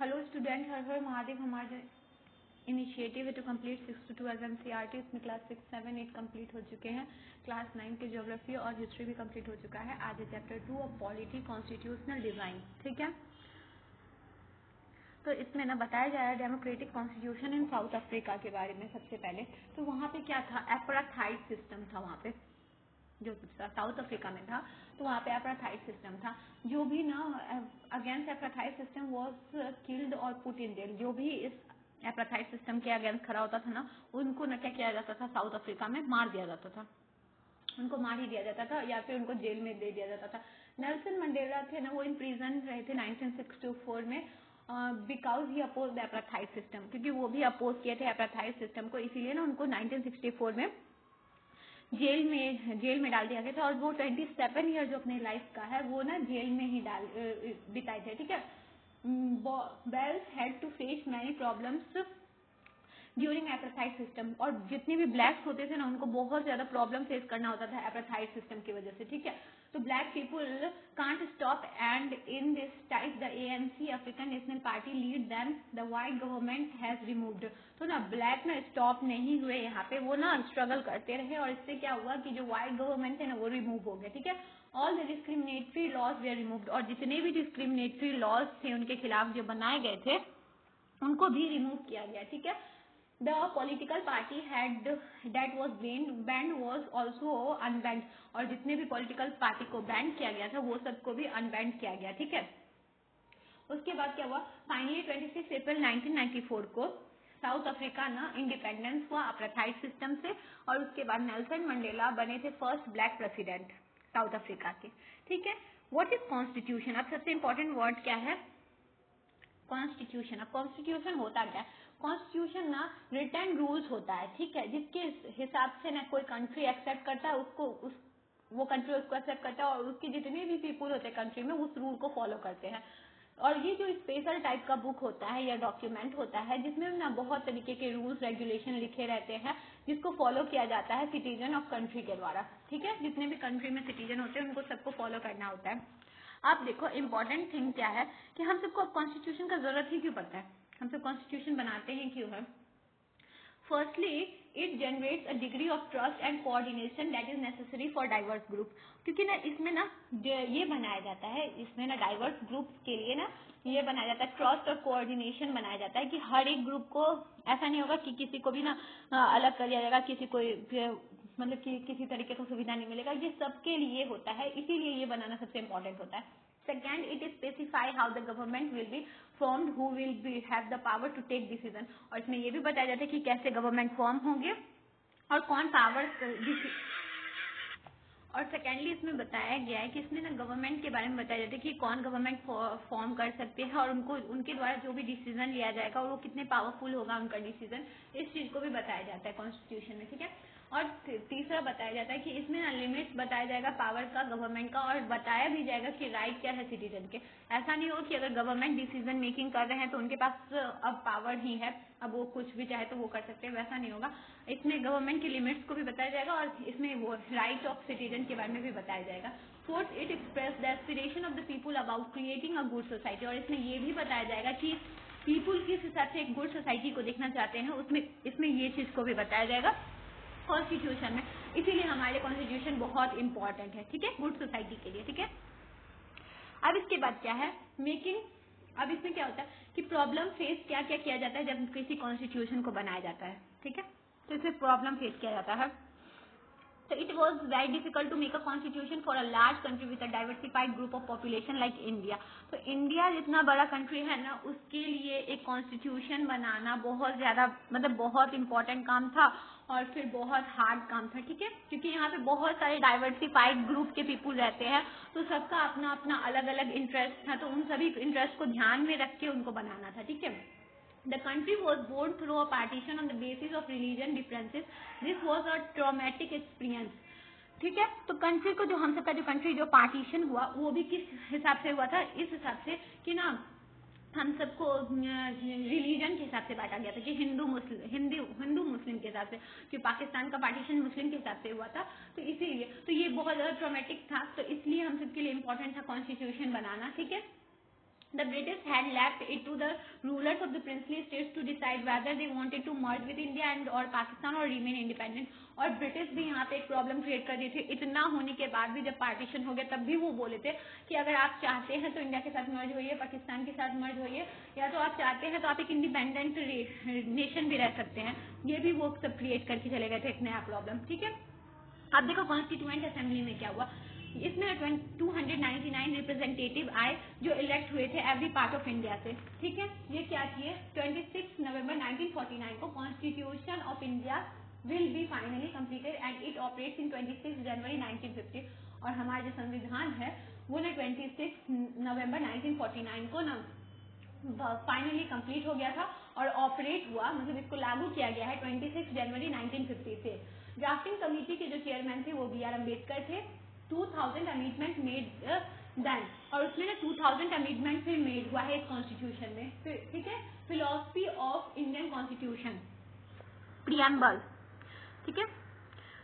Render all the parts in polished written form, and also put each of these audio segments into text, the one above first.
Hello student, हर हर महादेव। हमारे initiative है to complete 6 to 12 NCERT. इसमें क्लास 6, 7, 8 कंप्लीट हो चुके हैं। क्लास 9 के ज्योग्राफी और हिस्ट्री भी कंप्लीट हो चुका है। आज है chapter 2 of polity constitutional design. ठीक है, तो इसमें ना बताया जा रहा है democratic constitution in south Africa के बारे में। सबसे पहले तो वहाँ पे क्या था, एपराथाइड सिस्टम था वहाँ पे, जो साउथ अफ्रीका में था। तो वहाँ पे एपराथाइड सिस्टम था। जो भी ना अगेंस्ट एपराथाइड सिस्टम वाज किल्ड और पुट इन जेल, जो भी इस एपराथाइड सिस्टम के अगेंस्ट खड़ा होता था ना, उनको न क्या किया जाता था, साउथ अफ्रीका में मार दिया जाता था। उनको मार ही दिया जाता था या फिर उनको जेल में दे दिया जाता था। नेल्सन मंडेला थे ना, वो इन प्रिजन रहे थे 1964 में, because he oppose the apartheid system, क्योंकि वो भी अपोज किए थे एपराथाइड सिस्टम को। इसीलिए ना उनको 1964 में जेल में डाल दिया गया था। और वो 27 ईयर जो अपने लाइफ का है वो ना जेल में ही बिताए थे। ठीक है, Bells had to face many problems during apartheid system. और जितने भी ब्लैक्स होते थे ना, उनको बहुत ज्यादा प्रॉब्लम फेस करना होता था एपराथाइड सिस्टम की वजह से। ठीक है, तो black people can't stop and in this type the ANC African national party lead them the white government has removed. तो ना ब्लैक ना स्टॉप नहीं हुए यहाँ पे, वो ना स्ट्रगल करते रहे। और इससे क्या हुआ कि जो व्हाइट गवर्नमेंट है ना, वो रिमूव हो गया। ठीक है, all the discriminatory laws were removed. और जितने भी डिस्क्रिमिनेटरी लॉज थे उनके खिलाफ जो बनाए गए थे, उनको भी रिमूव किया गया। ठीक है, the political party had that was banned was also unbanned। और जितने भी पॉलिटिकल पार्टी को बैन किया गया था वो सबको भी अनबैन किया गया। ठीक है, उसके बाद क्या हुआ, फाइनली 26 अप्रैल 1994 को साउथ अफ्रीका ना इंडिपेंडेंस हुआ अपार्थाइड सिस्टम से। और उसके बाद नेल्सन मंडेला बने थे first black president south Africa के। ठीक है, व्हाट इज कॉन्स्टिट्यूशन? अब सबसे इंपॉर्टेंट वर्ड क्या है, कॉन्स्टिट्यूशन। अब कॉन्स्टिट्यूशन होता क्या है? कॉन्स्टिट्यूशन ना रिटन रूल्स होता है। ठीक है, जिसके हिसाब से ना कोई कंट्री एक्सेप्ट करता है उसको, वो कंट्री उसको एक्सेप्ट करता है और उसके जितने भी पीपुल होते हैं कंट्री में उस रूल को फॉलो करते हैं। और ये जो स्पेशल टाइप का बुक होता है या डॉक्यूमेंट होता है, जिसमें ना बहुत तरीके के रूल्स रेगुलेशन लिखे रहते हैं, जिसको फॉलो किया जाता है सिटीजन ऑफ कंट्री के द्वारा। ठीक है, जितने भी कंट्री में सिटीजन होते हैं उनको सबको फॉलो करना होता है। आप देखो इम्पोर्टेंट थिंग क्या है कि हम सबको कॉन्स्टिट्यूशन का जरूरत ही क्यों पड़ता है, हम सब कॉन्स्टिट्यूशन बनाते हैं क्यों है? Firstly it generates a degree of trust and coordination that is necessary for diverse group. क्योंकि ना इसमें ना ये बनाया जाता है, इसमें ना डाइवर्स ग्रुप्स के लिए ना ये बनाया जाता है, ट्रस्ट और कोऑर्डिनेशन बनाया जाता है कि हर एक ग्रुप को ऐसा नहीं होगा कि किसी को भी ना अलग कर दिया जाएगा, किसी को मतलब कि किसी तरीके का सुविधा नहीं मिलेगा। ये सबके लिए होता है, इसीलिए ये बनाना सबसे इम्पोर्टेंट होता है। Second, it specify how the government will be formed, who will be have the power to take decision। और इसमें ये भी बताया जाता है कि कैसे गवर्नमेंट फॉर्म होंगे और कौन पावर। और सेकेंडली इसमें बताया गया है कि इसमें ना गवर्नमेंट के बारे में बताया जाता है कि कौन गवर्नमेंट फॉर्म कर सकते हैं और उनको उनके द्वारा जो भी डिसीजन लिया जाएगा और वो कितने पावरफुल होगा उनका डिसीजन, इस चीज को भी बताया जाता है कॉन्स्टिट्यूशन में। ठीक है, और तीसरा बताया जाता है कि इसमें ना लिमिट्स बताया जाएगा पावर का गवर्नमेंट का, और बताया भी जाएगा कि राइट क्या है सिटीजन के। ऐसा नहीं हो कि अगर गवर्नमेंट डिसीजन मेकिंग कर रहे हैं तो उनके पास अब पावर ही है, अब वो कुछ भी चाहे तो वो कर सकते हैं, वैसा नहीं होगा। इसमें गवर्नमेंट की लिमिट्स को भी बताया जाएगा और इसमें वो राइट ऑफ सिटीजन के बारे में भी बताया जाएगा। Fourth, it express the aspiration of the people about creating a good society. और इसमें ये भी बताया जाएगा कि पीपुल किस हिसाब से एक गुड सोसाइटी को देखना चाहते हैं, उसमें इसमें ये चीज को भी बताया जाएगा कॉन्स्टिट्यूशन में। इसीलिए हमारे कॉन्स्टिट्यूशन बहुत इंपॉर्टेंट है। ठीक है, गुड सोसाइटी के लिए। ठीक है, अब इसके बाद क्या है, मेकिंग। अब इसमें क्या होता है कि प्रॉब्लम फेस क्या क्या किया जाता है जब किसी कॉन्स्टिट्यूशन को बनाया जाता है। ठीक है, तो इसमें प्रॉब्लम फेस किया जाता है। So it was very difficult to make a constitution for a large country with a diversified group of population like India। तो इंडिया जितना बड़ा कंट्री है ना, उसके लिए एक कॉन्स्टिट्यूशन बनाना बहुत ज्यादा मतलब बहुत इंपॉर्टेंट काम था और फिर बहुत हार्ड काम था। ठीक है, क्योंकि यहाँ पे बहुत सारे डाइवर्सिफाइड ग्रुप के पीपुल रहते हैं, तो सबका अपना अपना अलग अलग इंटरेस्ट था, तो उन सभी इंटरेस्ट को ध्यान में रख के उनको बनाना था। ठीक है, The country was born through a partition on the basis of religion differences। This was a traumatic experience। ठीक है, तो कंट्री को जो हम सबका जो कंट्री जो पार्टीशन हुआ वो भी किस हिसाब से हुआ था, इस हिसाब से कि ना हम सबको रिलीजन के हिसाब से बांटा गया था कि हिंदू मुस्लिम के हिसाब से, कि पाकिस्तान का पार्टीशन मुस्लिम के हिसाब से हुआ था। तो इसीलिए तो ये बहुत ज्यादा ट्रॉमेटिक था, तो इसलिए हम सबके लिए इम्पोर्टेंट था कॉन्स्टिट्यूशन बनाना। ठीक है, The British had left it to the rulers of the princely states to decide whether they wanted to merge with India and or Pakistan or remain independent. और ब्रिटिश भी यहाँ पे एक प्रॉब्लम क्रिएट कर दी थी। इतना होने के बाद भी जब पार्टीशन हो गया तब भी वो बोले थे कि अगर आप चाहते हैं तो इंडिया के साथ मर्ज होइए, पाकिस्तान के साथ मर्ज होइए, या तो आप चाहते हैं तो आप एक इंडिपेंडेंट नेशन भी रह सकते हैं। ये भी वो सब क्रिएट करके चले गए थे, एक नया प्रॉब्लम। ठीक है, अब देखो कॉन्स्टिट्यूएंट असेंबली में क्या हुआ। इसमें 299 रिप्रेजेंटेटिव आए जो इलेक्ट हुए थे एवरी पार्ट ऑफ इंडिया से। ठीक है, ये क्या किए, 26 नवंबर 1949 को constitution of India will be finally completed and it operates in 26 जनवरी 1950। और हमारा जो संविधान है वो ना 26 नवंबर 1949 को ना फाइनली कंप्लीट हो गया था और ऑपरेट हुआ, मतलब इसको लागू किया गया है 26 जनवरी 1950 से। ड्राफ्टिंग कमेटी के जो चेयरमैन थे वो B.R. अम्बेडकर थे। 2000 अमेंडमेंट मेड देन, और उसमें ना 2000 अमेंडमेंट भी मेड हुआ है इस कॉन्स्टिट्यूशन में। ठीक है, philosophy of Indian constitution preamble. ठीक है,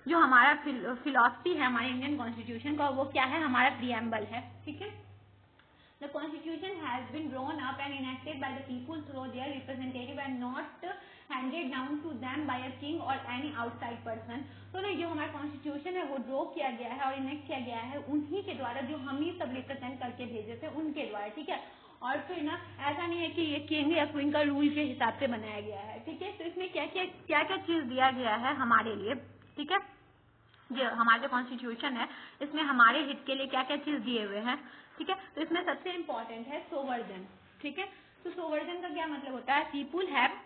जो हमारा फिलोसफी है हमारे इंडियन कॉन्स्टिट्यूशन का वो क्या है, हमारा प्रियम्बल है। ठीक है, The Constitution has been drawn up and enacted by the people through their representative and not handed down to them by a king or any outside person। तो ना जो हमारा कॉन्स्टिट्यूशन है वो ड्रॉ किया गया है और इनेक्ट किया गया है उन्हीं के द्वारा जो हम ही सब रिप्रेजेंट करके भेजे थे उनके द्वारा। ठीक है, और फिर ना ऐसा नहीं है कि ये किंग या क्वीन का रूल के हिसाब से बनाया गया है। ठीक है, तो इसमें क्या क्या चीज दिया गया है हमारे लिए। ठीक है, जो हमारा जो कॉन्स्टिट्यूशन है इसमें हमारे हित के लिए क्या क्या चीज दिए हुए हैं। ठीक है, तो इसमें सबसे इम्पोर्टेंट है सोवर्जन। ठीक है, तो सोवर्जन का क्या मतलब होता है, people have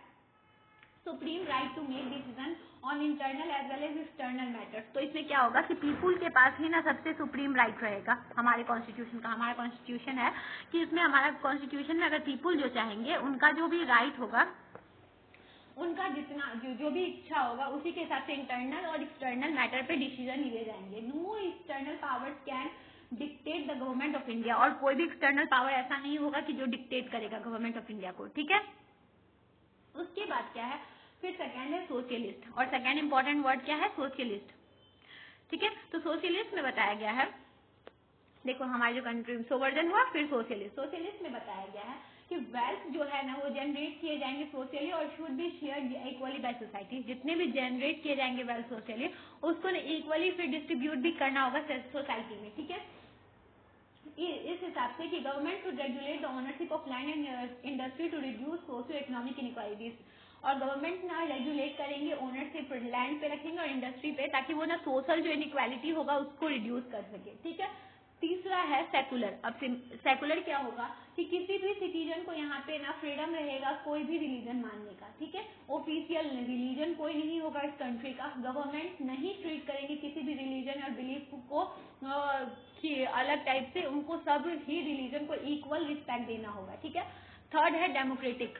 supreme right to make decision on internal as well as external matters. तो इसमें क्या होगा कि पीपुल के पास ही ना सबसे सुप्रीम राइट रहेगा हमारे कॉन्स्टिट्यूशन का। हमारा कॉन्स्टिट्यूशन है कि इसमें हमारा कॉन्स्टिट्यूशन में अगर पीपुल जो चाहेंगे उनका जो भी राइट होगा, उनका जितना जो भी इच्छा होगा उसी के हिसाब से इंटरनल और एक्सटर्नल मैटर पे डिसीजन लिए जाएंगे। No external powers can dictate the government of India, और कोई भी एक्सटर्नल पावर ऐसा नहीं होगा कि जो डिक्टेट करेगा गवर्नमेंट ऑफ इंडिया को। ठीक है, उसके बाद क्या है, फिर सेकेंड है सोशलिस्ट, और सेकेंड इंपॉर्टेंट वर्ड क्या है, सोशलिस्ट। ठीक है, तो सोशलिस्ट में बताया गया है, देखो हमारे जो कंट्री सोवर्जन हुआ फिर सोशलिस्ट। सोशलिस्ट में बताया गया है कि वेल्थ जो है ना वो जनरेट किए जाएंगे सोशली और should be shared equally by society. जितने भी जनरेट किए जाएंगे वेल्थ सोशली उसको ना इक्वली फिर डिस्ट्रीब्यूट भी करना होगा सोसाइटी में। ठीक है, इस हिसाब से कि government to regulate the ownership of land and industry to reduce socio economic inequalities. और गवर्नमेंट ना रेगुलेट करेंगे ओनरशिप लैंड पे रखेंगे और इंडस्ट्री पे, ताकि वो ना सोशल जो इनइक्वालिटी होगा उसको रिड्यूस कर सके। ठीक है, तीसरा है सेकुलर। अब सेकुलर क्या होगा कि किसी भी सिटीजन को यहाँ पे ना फ्रीडम रहेगा कोई भी रिलीजन मानने का। ठीक है, ऑफिशियल रिलीजन कोई नहीं होगा इस कंट्री का, गवर्नमेंट नहीं ट्रीट करेंगे किसी भी रिलीजन और बिलीफ को कि अलग टाइप से, उनको सब ही रिलीजन को इक्वल रिस्पेक्ट देना होगा। ठीक है, थर्ड है डेमोक्रेटिक।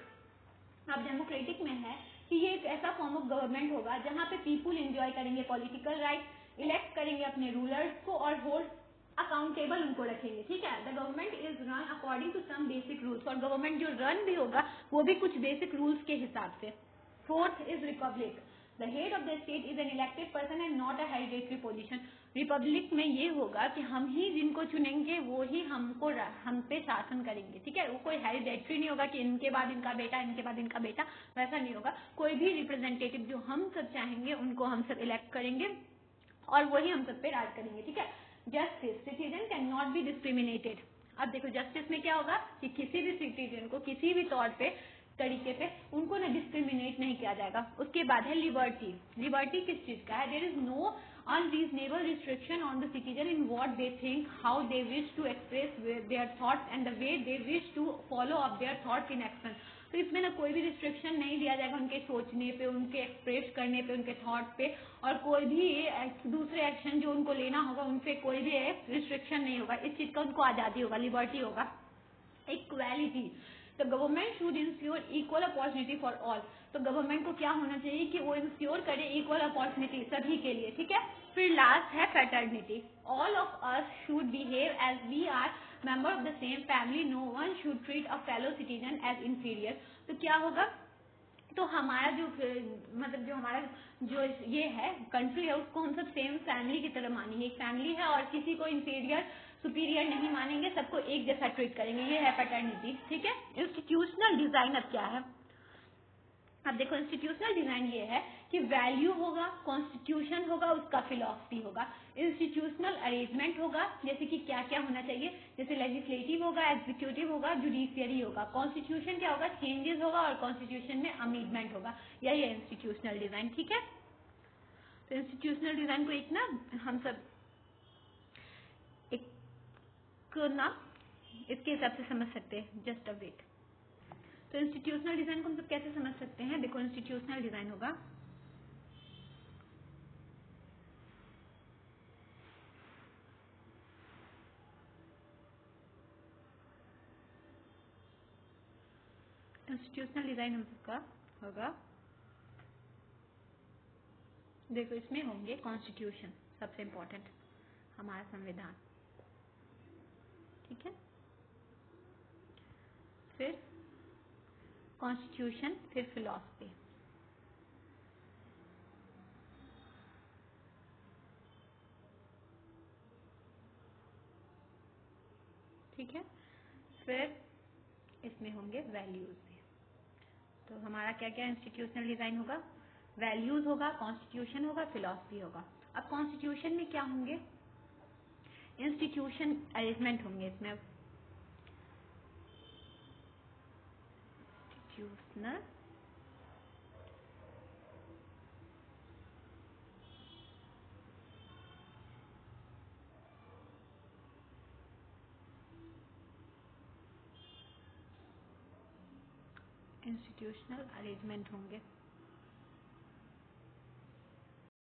अब डेमोक्रेटिक में है कि ये एक ऐसा फॉर्म ऑफ गवर्नमेंट होगा जहाँ पे पीपुल एंजॉय करेंगे पॉलिटिकल राइट, इलेक्ट करेंगे अपने रूलर्स को और होल्ड अकाउंटेबल उनको रखेंगे। ठीक है, the government is run according to some basic rules, और गवर्नमेंट जो रन भी होगा वो भी कुछ बेसिक रूल्स के हिसाब से। Fourth is Republic. The head of the state is an elected person and not a hereditary position. Republic में ये होगा कि हम ही जिनको चुनेंगे वो ही हमको हम पे शासन करेंगे। ठीक है, वो कोई हेरिडेटरी नहीं होगा कि इनके बाद इनका बेटा, इनके बाद इनका बेटा, वैसा नहीं होगा। कोई भी रिप्रेजेंटेटिव जो हम सब चाहेंगे उनको हम सब इलेक्ट करेंगे और वही हम सब पे राज करेंगे। ठीक है, justice, citizen can not be discriminated. अब देखो जस्टिस में क्या होगा कि किसी भी सिटीजन को किसी भी तौर पे तरीके पे उनको ना डिस्क्रिमिनेट नहीं किया जाएगा। उसके बाद है लिबर्टी। लिबर्टी किस चीज का है, there is no unreasonable restriction on the citizen in what they think, how they wish to express their thoughts and the way they wish to follow up their thoughts in action। तो इसमें ना कोई भी restriction नहीं दिया जाएगा उनके सोचने पे, उनके एक्सप्रेस करने पे, उनके थॉट पे, और कोई भी दूसरे एक्शन जो उनको लेना होगा उन पे कोई भी रिस्ट्रिक्शन नहीं होगा। इस चीज का उनको आजादी होगा, लिबर्टी होगा। इक्वालिटी, तो government should ensure equal opportunity for all. तो गवर्नमेंट को क्या होना चाहिए कि वो इंश्योर करे इक्वल अपॉर्चुनिटी सभी के लिए। ठीक है, फिर लास्ट है fraternity. All of us should behave as we are member of the same family, no one should treat a fellow citizen as inferior. तो क्या होगा, तो हमारा जो मतलब जो हमारा जो ये है कंट्री है उसको हम सब सेम फैमिली की तरह मानेंगे। एक फैमिली है और किसी को इंफीरियर सुपीरियर नहीं मानेंगे, सबको एक जैसा ट्रीट करेंगे, ये है पैटर्निटी। ठीक है। इंस्टीट्यूशनल डिजाइन अब क्या है, अब देखो इंस्टीट्यूशनल डिजाइन ये है कि वैल्यू होगा, कॉन्स्टिट्यूशन होगा, उसका फिलॉसफी होगा, इंस्टीट्यूशनल अरेंजमेंट होगा, जैसे कि क्या क्या होना चाहिए, जैसे लेजिस्लेटिव होगा, एग्जीक्यूटिव होगा, जुडिशियरी होगा, कॉन्स्टिट्यूशन क्या होगा, चेंजेस होगा, और कॉन्स्टिट्यूशन में अमेंडमेंट होगा, यही है इंस्टीट्यूशनल डिजाइन। ठीक है। तो इंस्टीट्यूशनल डिजाइन को एक ना हम सब एक ना इसके हिसाब से समझ सकते हैं, जस्ट अ वेट। तो इंस्टीट्यूशनल डिजाइन को हम सब कैसे समझ सकते हैं, देखो इंस्टीट्यूशनल डिजाइन होगा, इंस्टीट्यूशनल डिजाइन हम सबका होगा, देखो इसमें होंगे कॉन्स्टिट्यूशन, सबसे इम्पोर्टेंट हमारा संविधान। ठीक है। फिर कॉन्स्टिट्यूशन, फिर फिलॉसफी। ठीक है। फिर इसमें होंगे वैल्यूज भी। तो हमारा क्या क्या इंस्टीट्यूशनल डिजाइन होगा, वैल्यूज होगा, कॉन्स्टिट्यूशन होगा, फिलॉसफी होगा। अब कॉन्स्टिट्यूशन में क्या होंगे, इंस्टीट्यूशन अरेंजमेंट होंगे इसमें। इंस्टीट्यूशनल इंस्टीट्यूशनल अरेंजमेंट होंगे।